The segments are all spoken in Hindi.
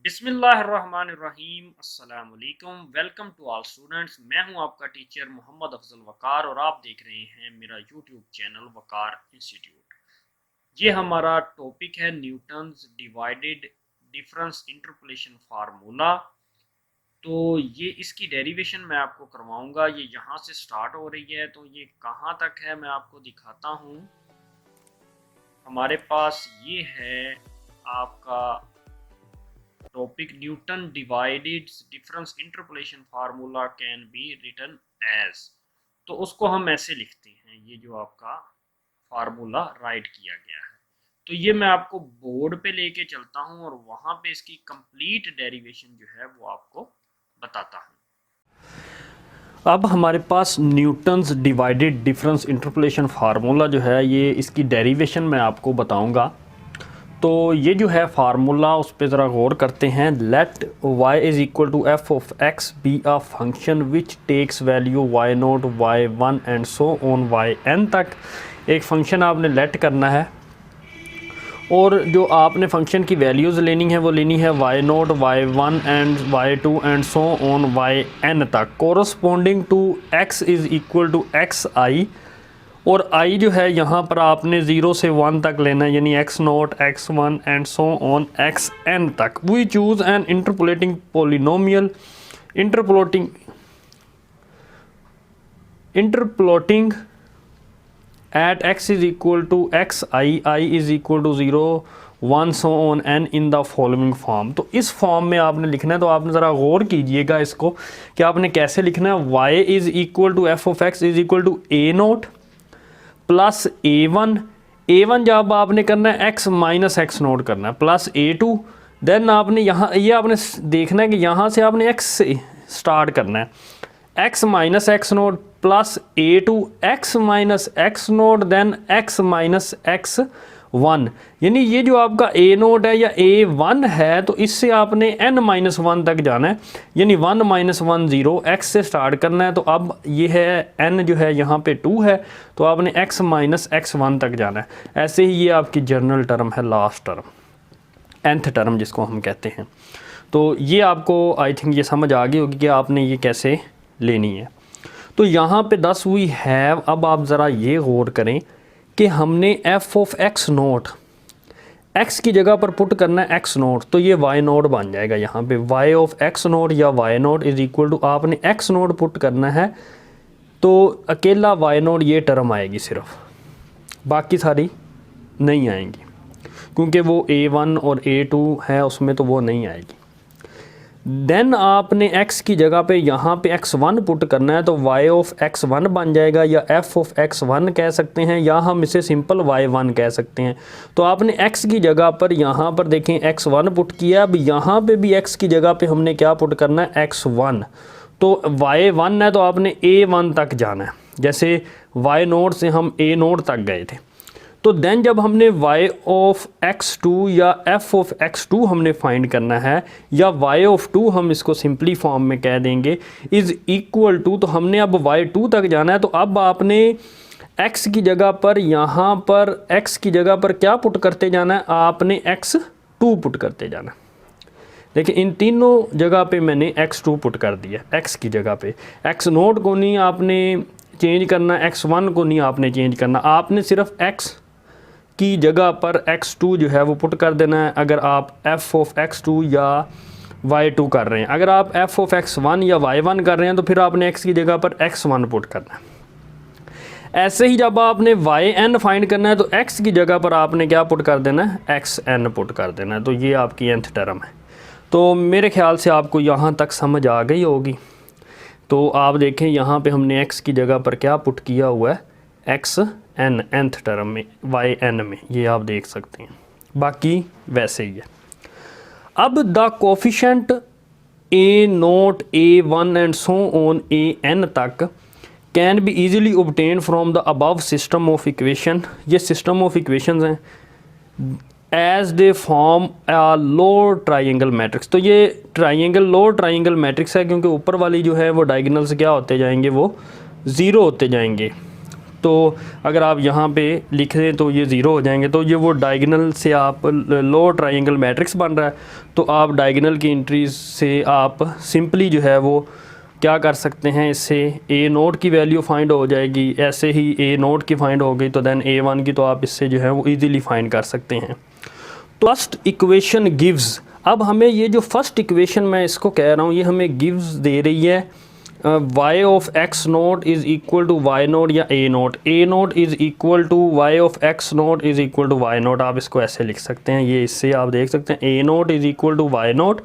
बिस्मिल्लाहिर्रहमानिर्रहीम अस्सलाम वालेकुम। Welcome to all students. मैं हूं आपका टीचर मोहम्मद अफजल वकार और आप देख रहे हैं मेरा यूट्यूब चैनल वकार इंस्टीट्यूट। ये हमारा टॉपिक है Newton's divided difference interpolation formula. तो ये इसकी डेरिवेशन मैं आपको करवाऊंगा। ये यहाँ से स्टार्ट हो रही है, तो ये कहाँ तक है मैं आपको दिखाता हूँ। हमारे पास ये है आपका topic Newton divided difference interpolation formula can be written as. तो उसको हम ऐसे लिखते हैं, ये जो आपका फार्मूला राइट किया गया है। तो ये मैं आपको बोर्ड पे लेके चलता हूँ और वहां पे इसकी कंप्लीट डेरिवेशन जो है वो आपको बताता हूँ। अब हमारे पास Newton's divided difference interpolation formula जो है, ये इसकी डेरिवेशन मैं आपको बताऊंगा। तो ये जो है फार्मूला, उस पर ज़रा गौर करते हैं। Let y is equal to f of x be a function which takes value y0 y1 and so on yn तक एक फ़ंक्शन आपने लेट करना है और जो आपने फंक्शन की वैल्यूज़ लेनी है वो लेनी है y0 y1 and y2 and so on yn तक, corresponding to x is equal to xi। और i जो है यहाँ पर आपने 0 से 1 तक लेना है, यानी x0 x1 and so on xn तक। We choose an interpolating polynomial interpolating at x is equal to xi, i is equal to 0 1 so on n in the following form. तो इस फॉर्म में आपने लिखना है। तो आपने ज़रा गौर कीजिएगा इसको कि आपने कैसे लिखना है। y is equal to f of x is equal to a0 plus a1 जब आपने करना है x माइनस एक्स नोट करना है, प्लस a2। देन आपने यहाँ ये आपने देखना है कि यहाँ से आपने x से स्टार्ट करना है, x minus x naught plus a2 x minus x naught then x minus x1। यानी ये जो आपका a0 है या a1 है, तो इससे आपने n माइनस 1 तक जाना है, यानी 1 माइनस 1 0 x से स्टार्ट करना है। तो अब ये है n जो है यहाँ पे 2 है, तो आपने x माइनस x1 तक जाना है। ऐसे ही ये आपकी जनरल टर्म है, लास्ट टर्म, nth टर्म जिसको हम कहते हैं। तो ये आपको आई थिंक ये समझ आ गई होगी कि आपने ये कैसे लेनी है। तो यहाँ पे 10 वी हैव। अब आप ज़रा ये गौर करें कि हमने f of x note x की जगह पर पुट करना है x नोट, तो ये y नोट बन जाएगा। यहाँ पे y ऑफ x नोट या y naught is equal to आपने x नोट पुट करना है, तो अकेला y नोट ये टर्म आएगी सिर्फ, बाकी सारी नहीं आएंगी, क्योंकि वो a1 और a2 है उसमें, तो वो नहीं आएगी। देन आपने x की जगह पे यहाँ पे x1 पुट करना है, तो y ऑफ x1 बन जाएगा, या f ऑफ x1 कह सकते हैं, या हम इसे सिंपल y1 कह सकते हैं। तो आपने x की जगह पर यहाँ पर देखें x1 पुट किया। अब यहाँ पे भी x की जगह पे हमने क्या पुट करना है, x1। तो y1 है तो आपने a1 तक जाना है, जैसे y0 से हम a0 तक गए थे। तो देन जब हमने y ऑफ x2 या f ऑफ x2 हमने फाइंड करना है, या y ऑफ 2 हम इसको सिंपली फॉर्म में कह देंगे, इज़ इक्वल टू, तो हमने अब y2 तक जाना है। तो अब आपने x की जगह पर यहाँ पर x की जगह पर क्या पुट करते जाना है, आपने x2 पुट करते जाना है। देखिए इन तीनों जगह पे मैंने x2 पुट कर दिया, x की जगह पे। x0 को नहीं आपने चेंज करना, x1 को नहीं आपने चेंज करना, आपने सिर्फ x की जगह पर x2 जो है वो पुट कर देना है। अगर आप f ऑफ x2 या y2 कर रहे हैं, अगर आप f ऑफ x1 या y1 कर रहे हैं, तो फिर आपने x की जगह पर x1 पुट करना है। ऐसे ही जब आपने yn फाइंड करना है, तो x की जगह पर आपने क्या पुट कर देना है, xn पुट कर देना है। तो ये आपकी nth टर्म है। तो मेरे ख्याल से आपको यहाँ तक समझ आ गई होगी। तो आप देखें यहाँ पे हमने x की जगह पर क्या पुट किया हुआ है, xn nth टर्म में, yn में, ये आप देख सकते हैं। बाकी वैसे ही है। अब the coefficient a0 a1 and so on an तक can be easily obtain from the above system of equation. ये सिस्टम ऑफ इक्वेशंस हैं as they form a lower triangle matrix. तो ये ट्राइंगल लोअर ट्राइंगल मैट्रिक्स है, क्योंकि ऊपर वाली जो है वो डायगोनल्स क्या होते जाएंगे, वो ज़ीरो होते जाएंगे। तो अगर आप यहाँ पे लिख दें तो ये ज़ीरो हो जाएंगे। तो ये वो डायगोनल से आप लो ट्रायंगल मैट्रिक्स बन रहा है, तो आप डायगोनल की एंट्रीज से आप सिंपली जो है वो क्या कर सकते हैं, इससे ए नोट की वैल्यू फाइंड हो जाएगी। ऐसे ही ए नोट की फाइंड हो गई तो देन ए वन की तो आप इससे जो है वो ईज़िली फाइंड कर सकते हैं। तो फर्स्ट इक्वेशन गिव्स, अब हमें ये जो फर्स्ट इक्वेशन मैं इसको कह रहा हूँ ये हमें गिव्स दे रही है y of x naught is equal to y naught या a naught is equal to y of x naught is equal to y naught. आप इसको ऐसे लिख सकते हैं, ये इससे आप देख सकते हैं a naught is equal to y naught,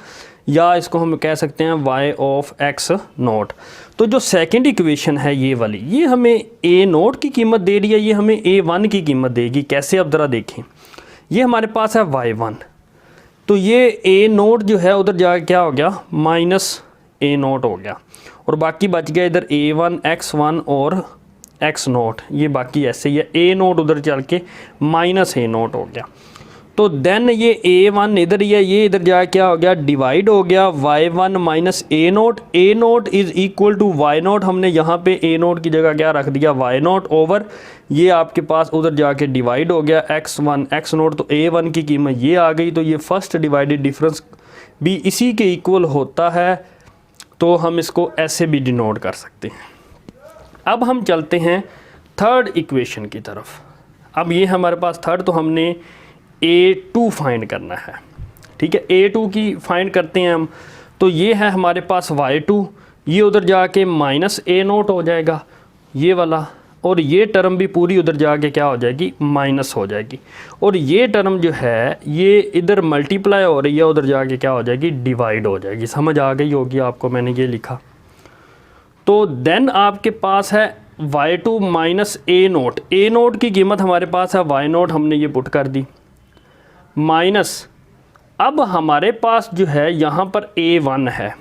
या इसको हम कह सकते हैं y ऑफ x नोट। तो जो सेकंड इक्वेशन है ये वाली, ये हमें a नोट की कीमत दे रही है, ये हमें a1 की कीमत देगी। कैसे, अब ज़रा देखें, ये हमारे पास है y1, तो ये a नोट जो है उधर जाके क्या हो गया, माइनस a नोट हो गया, और बाकी बच गया इधर a1 x1 और x नोट, ये बाकी ऐसे ही है। a नोट उधर चल के माइनस a नोट हो गया, तो देन ये a1 इधर ही है, ये इधर जाके क्या हो गया, डिवाइड हो गया y1 minus a naught is equal to y naught. हमने यहाँ पे a नोट की जगह क्या रख दिया, y नोट ओवर, ये आपके पास उधर जाके डिवाइड हो गया x1 x नोट, तो a1 की कीमत ये आ गई। तो ये फर्स्ट डिवाइडेड डिफरेंस भी इसी के इक्वल होता है, तो हम इसको ऐसे भी डिनोट कर सकते हैं। अब हम चलते हैं थर्ड इक्वेशन की तरफ। अब ये हमारे पास थर्ड, तो हमने a2 फाइंड करना है, ठीक है। a2 की फाइंड करते हैं हम, तो ये है हमारे पास y2, ये उधर जाके माइनस a नोट हो जाएगा ये वाला, और ये टर्म भी पूरी उधर जाके क्या हो जाएगी, माइनस हो जाएगी, और ये टर्म जो है ये इधर मल्टीप्लाई हो रही है, उधर जाके क्या हो जाएगी, डिवाइड हो जाएगी। समझ आ गई होगी आपको, मैंने ये लिखा। तो देन आपके पास है y2 माइनस a नोट की कीमत हमारे पास है y नोट, हमने ये पुट कर दी, माइनस अब हमारे पास जो है यहाँ पर a1 है,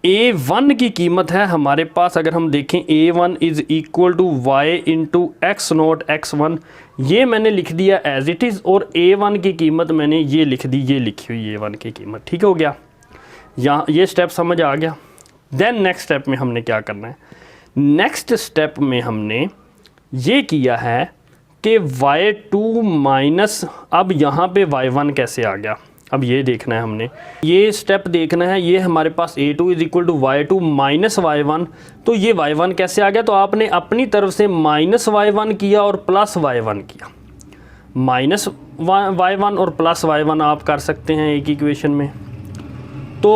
a1 की कीमत है हमारे पास, अगर हम देखें a1 is equal to y into x naught x1, ये मैंने लिख दिया एज इट इज़, और a1 की कीमत मैंने ये लिख दी, ये लिखी हुई a1 की कीमत, ठीक हो गया। यहाँ ये स्टेप समझ आ गया। देन नेक्स्ट स्टेप में हमने क्या करना है, नेक्स्ट स्टेप में हमने ये किया है कि y2 माइनस, अब यहाँ पे y1 कैसे आ गया, अब ये देखना है हमने, ये स्टेप देखना है। ये हमारे पास a2 is equal to y2 minus y1, तो ये y1 कैसे आ गया, तो आपने अपनी तरफ से माइनस y1 किया और प्लस y1 किया, माइनस y1 और प्लस y1 आप कर सकते हैं एक इक्वेशन में। तो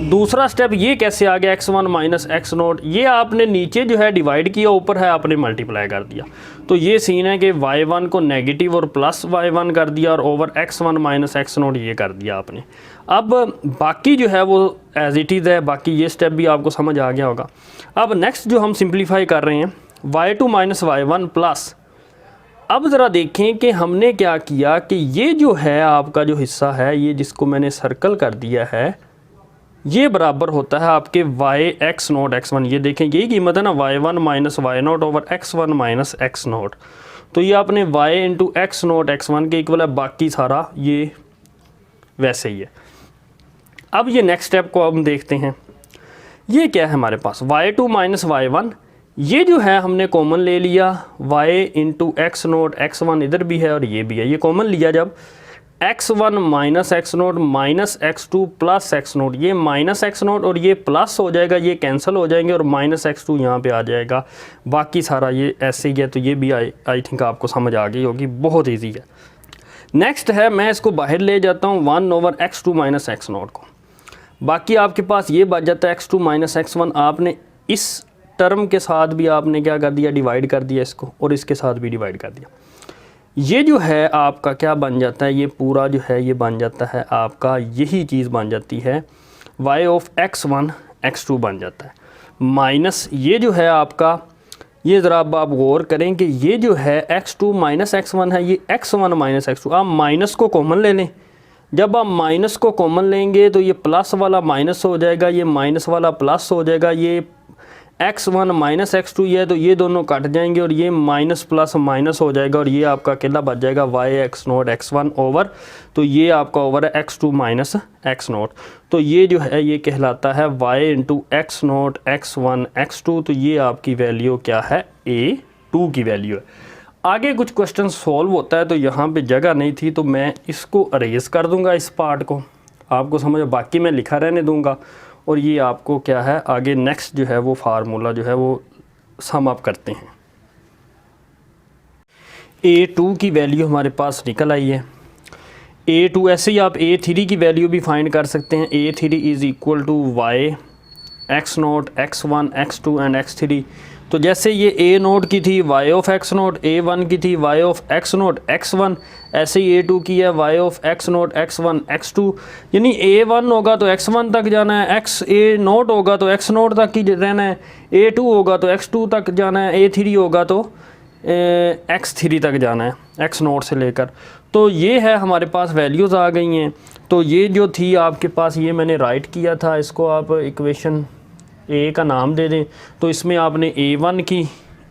दूसरा स्टेप ये कैसे आ गया, x1 माइनस एक्स नोट, ये आपने नीचे जो है डिवाइड किया, ऊपर है आपने मल्टीप्लाई कर दिया। तो ये सीन है कि y1 को नेगेटिव और प्लस y1 कर दिया, और over x1 minus x note ये कर दिया आपने। अब बाकी जो है वो एज इट इज़ है, बाकी ये स्टेप भी आपको समझ आ गया होगा। अब नेक्स्ट जो हम सिंप्लीफाई कर रहे हैं, y2 माइनस y1 प्लस, अब ज़रा देखें कि हमने क्या किया कि ये जो है आपका जो हिस्सा है, ये जिसको मैंने सर्कल कर दिया है, ये बराबर होता है आपके y एक्स नोट x1। ये देखें यही कीमत है ना, y1 minus y note over x1 minus x note. तो ये आपने y into x naught x1 के इक्वल है, बाकी सारा ये वैसे ही है। अब ये नेक्स्ट स्टेप को हम देखते हैं, ये क्या है हमारे पास, y2 माइनस y1, ये जो है हमने कॉमन ले लिया, y into x naught x1 इधर भी है और ये भी है, ये कॉमन लिया जब, x1 minus x note minus x2 plus x note, ये माइनस एक्स नोट और ये प्लस हो जाएगा, ये कैंसिल हो जाएंगे और माइनस x2 यहाँ पे आ जाएगा, बाकी सारा ये ऐसे ही है। तो ये भी आई थिंक आपको समझ आ गई होगी, बहुत इजी है। नेक्स्ट है, मैं इसको बाहर ले जाता हूँ 1 over x2 minus x note को, बाकी आपके पास ये बच जाता है x2 माइनस x1। आपने इस टर्म के साथ भी आपने क्या कर दिया, डिवाइड कर दिया इसको, और इसके साथ भी डिवाइड कर दिया। ये जो है आपका क्या बन जाता है, ये पूरा जो है ये बन जाता है आपका, यही चीज़ बन जाती है y ऑफ x1 x2 बन जाता है, माइनस ये जो है आपका, ये ज़रा अब आप गौर करें कि ये जो है x2 माइनस x1 है, ये x1 माइनस x2। आप माइनस को कॉमन ले लें, जब आप माइनस को कॉमन लेंगे तो ये प्लस वाला माइनस हो जाएगा, ये माइनस वाला प्लस हो जाएगा, ये x1 माइनस x2 ये है, तो ये दोनों कट जाएंगे और ये माइनस प्लस माइनस हो जाएगा, और ये आपका अकेला बच जाएगा y x naught x1 over, तो ये आपका ओवर है x2 माइनस एक्स नोट। तो ये जो है ये कहलाता है y into x naught x1 x2, तो ये आपकी वैल्यू क्या है, a2 टू की वैल्यू है। आगे कुछ क्वेश्चन सॉल्व होता है तो यहाँ पे जगह नहीं थी तो मैं इसको अरेज कर दूँगा, इस पार्ट को आपको समझ, बाकी मैं लिखा रहने दूँगा और ये आपको क्या है आगे नेक्स्ट जो है वो फार्मूला जो है वो सम अप करते हैं। A2 की वैल्यू हमारे पास निकल आई है। A2 ऐसे ही आप A3 की वैल्यू भी फाइंड कर सकते हैं। A3 is equal to y x0 x1 x2 and x3। तो जैसे ये A0 की थी y ऑफ x0, A1 की थी y ऑफ x0 x1, ऐसे ही A2 की है y of x0 x1 x2। यानी A1 होगा तो x1 तक जाना है, A0 होगा तो x0 तक ही रहना है, A2 होगा तो x2 तक जाना है, A3 होगा तो x3 तक जाना है, x0 से लेकर। तो ये है हमारे पास वैल्यूज़ आ गई हैं। तो ये जो थी आपके पास ये मैंने राइट किया था, इसको आप इक्वेशन ए का नाम दे दें। तो इसमें आपने A1 की,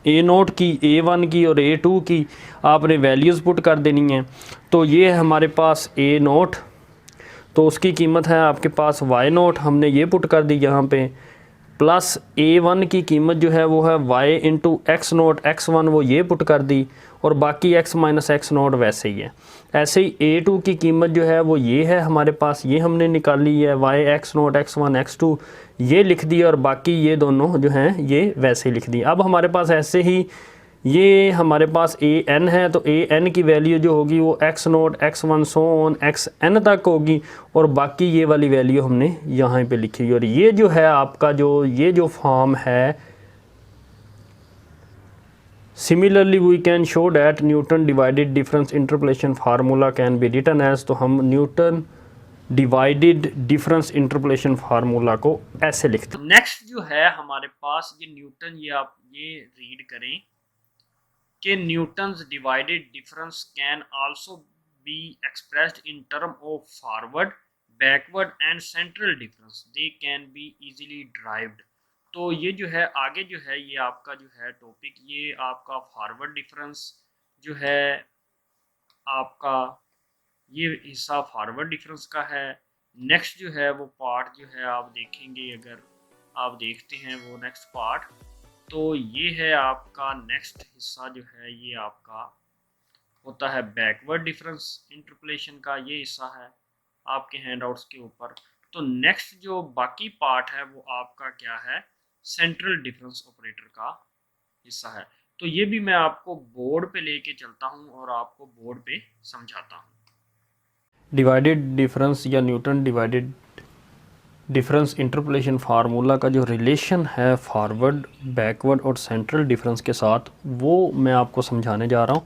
A0 की, A1 की और A2 की आपने वैल्यूज़ पुट कर देनी है। तो ये है हमारे पास A0, तो उसकी कीमत है आपके पास Y0, हमने ये पुट कर दी यहाँ पे, प्लस A1 की कीमत जो है वो है y इंटू x0 x1, वो ये पुट कर दी, और बाकी x माइनस x0 वैसे ही है। ऐसे ही A2 की कीमत जो है वो ये है हमारे पास, ये हमने निकाली है y x0 x1 x2 ये लिख दिया, और बाकी ये दोनों जो हैं ये वैसे ही लिख दी। अब हमारे पास ऐसे ही ये हमारे पास an है, तो an की वैल्यू जो होगी वो x0 x1 so on xn तक होगी, और बाकी ये वाली वैल्यू हमने यहाँ पे लिखी। और ये जो है आपका ये जो फॉर्म है, similarly we can show that Newton divided difference interpolation formula can be written as. तो हम Newton divided difference interpolation formula को ऐसे लिखते हैं। नेक्स्ट जो है हमारे पास ये न्यूटन, ये आप ये रीड करें कि Newton's divided difference can also be expressed in term of forward, backward and central difference, they can be easily derived. तो ये जो है आगे जो है ये आपका जो है टॉपिक, ये आपका फॉरवर्ड डिफरेंस जो है आपका, ये हिस्सा फॉरवर्ड डिफरेंस का है। नेक्स्ट जो है वो पार्ट जो है आप देखेंगे, अगर आप देखते हैं वो नेक्स्ट पार्ट, तो ये है आपका नेक्स्ट हिस्सा जो है ये आपका होता है बैकवर्ड डिफरेंस इंटरपोलेशन का, ये हिस्सा है आपके हैंडआउट्स के ऊपर। तो नेक्स्ट जो बाकी पार्ट है वो आपका क्या है, सेंट्रल डिफरेंस ऑपरेटर का हिस्सा है। तो ये भी मैं आपको बोर्ड पे लेके चलता हूँ और आपको बोर्ड पे समझाता हूँ। डिवाइडेड डिफरेंस या Newton divided difference interpolation formula का जो रिलेशन है फॉरवर्ड, बैकवर्ड और सेंट्रल डिफरेंस के साथ, वो मैं आपको समझाने जा रहा हूँ।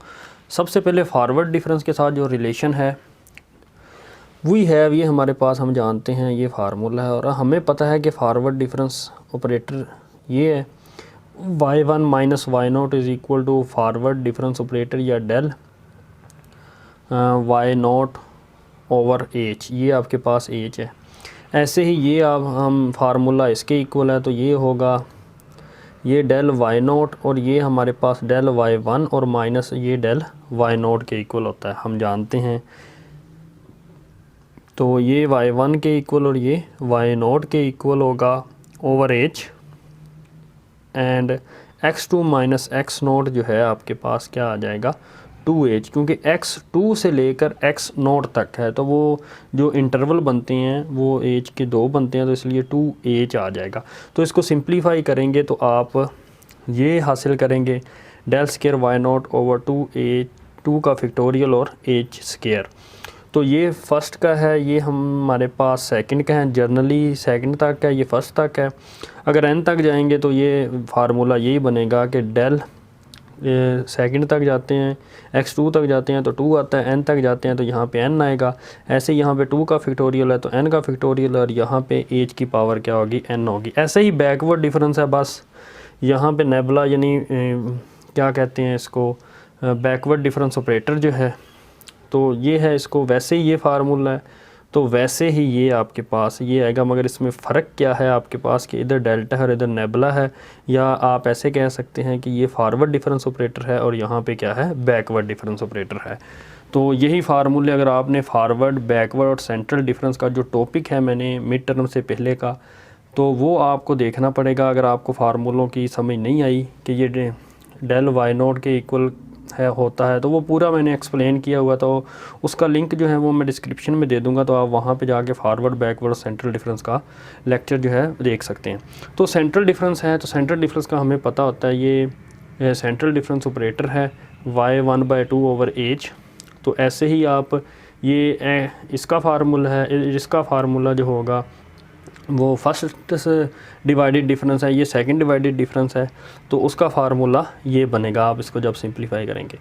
सबसे पहले फॉरवर्ड डिफरेंस के साथ जो रिलेशन है वी हैव, ये हमारे पास हम जानते हैं ये फार्मूला है, और हमें पता है कि फॉरवर्ड डिफरेंस ऑपरेटर ये है y1 minus y0 is equal to forward difference operator या डेल y0 ओवर h, ये आपके पास h है। ऐसे ही ये अब हम फार्मूला इसके इक्वल है, तो ये होगा ये डेल y0 और ये हमारे पास डेल y1 और माइनस ये डेल y0 के इक्वल होता है, हम जानते हैं। तो ये y1 के इक्वल और ये y0 के इक्वल होगा over h, and x2 minus x0 जो है आपके पास क्या आ जाएगा 2h, क्योंकि x2 से लेकर x0 तक है, तो वो जो इंटरवल बनते हैं वो h के 2 बनते हैं, तो इसलिए 2h आ जाएगा। तो इसको सिंप्लीफाई करेंगे तो आप ये हासिल करेंगे डेल स्क्वायर y0 ओवर 2 का फैक्टोरियल और h स्क्वायर। तो ये फर्स्ट का है, ये हमारे पास सेकंड का है, जनरली सेकंड तक है, ये फर्स्ट तक है। अगर n तक जाएंगे तो ये फार्मूला यही बनेगा कि डेल सेकंड तक जाते हैं, x2 तक जाते हैं तो 2 आता है, n तक जाते हैं तो यहाँ पे n आएगा। ऐसे यहाँ पे 2 का फैक्टोरियल है तो n का फैक्टोरियल, और यहाँ पे h की पावर क्या होगी n होगी। ऐसे ही बैकवर्ड डिफरेंस है, बस यहाँ पे नेबुला यानी क्या कहते हैं इसको, बैकवर्ड डिफरेंस ऑपरेटर जो है, तो ये है इसको, वैसे ही ये फार्मूला है तो वैसे ही ये आपके पास ये आएगा, मगर इसमें फ़र्क क्या है आपके पास कि इधर डेल्टा है और इधर नेबुला है, या आप ऐसे कह सकते हैं कि ये फॉरवर्ड डिफरेंस ऑपरेटर है और यहाँ पे क्या है बैकवर्ड डिफरेंस ऑपरेटर है। तो यही फार्मूले अगर आपने फॉरवर्ड, बैकवर्ड और सेंट्रल डिफरेंस का जो टॉपिक है मैंने मिड टर्म से पहले का, तो वो आपको देखना पड़ेगा। अगर आपको फार्मूलों की समझ नहीं आई कि ये डेल वाई नोट के इक्वल है होता है, तो वो पूरा मैंने एक्सप्लेन किया हुआ, तो उसका लिंक जो है वो मैं डिस्क्रिप्शन में दे दूंगा, तो आप वहाँ पे जाके फॉरवर्ड बैकवर्ड सेंट्रल डिफरेंस का लेक्चर जो है देख सकते हैं। तो सेंट्रल डिफरेंस है, तो सेंट्रल डिफरेंस का हमें पता होता है ये सेंट्रल डिफरेंस ऑपरेटर है y1/2 ओवर एज। तो ऐसे ही आप ये इसका फार्मूला है, इसका फार्मूला जो होगा वो फर्स्ट से डिवाइडेड डिफरेंस है, ये सेकंड डिवाइडेड डिफरेंस है, तो उसका फार्मूला ये बनेगा आप इसको जब सिंप्लीफाई करेंगे।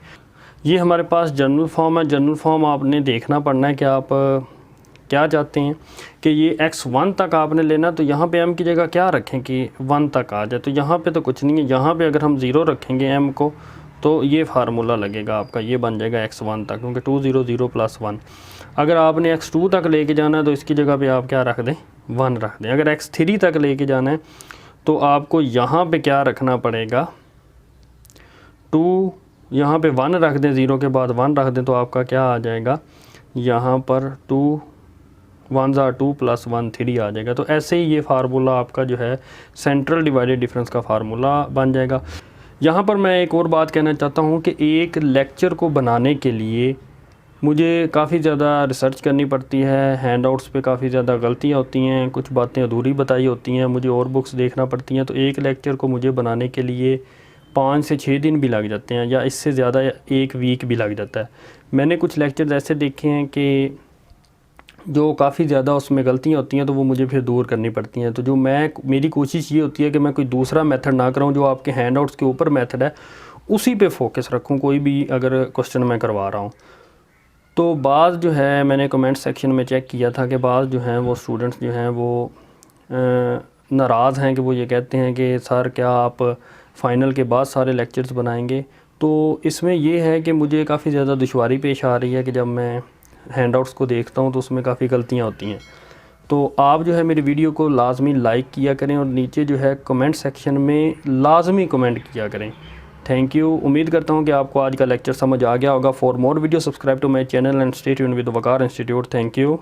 ये हमारे पास जनरल फॉर्म है। जनरल फॉर्म आपने देखना पड़ना है कि आप क्या चाहते हैं कि ये x 1 तक आपने लेना, तो यहाँ पे m की जगह क्या रखें कि 1 तक आ जाए। तो यहाँ पे तो कुछ नहीं है, यहाँ पे अगर हम 0 रखेंगे m को तो ये फार्मूला लगेगा आपका, ये बन जाएगा x 1 तक, क्योंकि 2 0 0 + 1। अगर आपने x 2 तक लेके जाना है तो इसकी जगह पे आप क्या रख दें, 1 रख दें। अगर x 3 तक लेके जाना है तो आपको यहाँ पे क्या रखना पड़ेगा, 2, यहाँ पे 1 रख दें, 0 के बाद 1 रख दें, तो आपका क्या आ जाएगा, यहाँ पर 2 1 2 + 1 3 आ जाएगा। तो ऐसे ही ये फार्मूला आपका जो है सेंट्रल डिवाइडेड डिफरेंस का फार्मूला बन जाएगा। यहाँ पर मैं एक और बात कहना चाहता हूँ कि एक लेक्चर को बनाने के लिए मुझे काफ़ी ज़्यादा रिसर्च करनी पड़ती है, हैंडआउट्स पे काफ़ी ज़्यादा गलतियाँ होती हैं, कुछ बातें अधूरी बताई होती हैं, मुझे और बुक्स देखना पड़ती हैं। तो एक लेक्चर को मुझे बनाने के लिए 5 से 6 दिन भी लग जाते हैं, या इससे ज़्यादा 1 वीक भी लग जाता है। मैंने कुछ लेक्चर्स ऐसे देखे हैं कि जो काफ़ी ज़्यादा उसमें गलतियाँ होती हैं, तो वो मुझे फिर दूर करनी पड़ती हैं। तो जो मेरी कोशिश ये होती है कि मैं कोई दूसरा मेथड ना कराऊँ, जो आपके हैंडआउट्स के ऊपर मेथड है उसी पे फोकस रखूँ, कोई भी अगर क्वेश्चन मैं करवा रहा हूँ। तो बाज़ जो है मैंने कमेंट सेक्शन में चेक किया था कि बाज़ जो हैं वो स्टूडेंट्स जो हैं वो नाराज़ हैं, कि वो ये कहते हैं कि सर क्या आप फ़ाइनल के बाद सारे लेक्चर्स बनाएंगे। तो इसमें ये है कि मुझे काफ़ी ज़्यादा दुश्वारी पेश आ रही है कि जब मैं हैंडआउट्स को देखता हूँ तो उसमें काफ़ी गलतियाँ होती हैं। तो आप जो है मेरी वीडियो को लाजमी लाइक किया करें और नीचे जो है कमेंट सेक्शन में लाजमी कमेंट किया करें। Thank you. उम्मीद करता हूँ कि आपको आज का लेक्चर समझ आ गया होगा। For more video subscribe to my channel and stay tuned with Waqar institute. Thank you.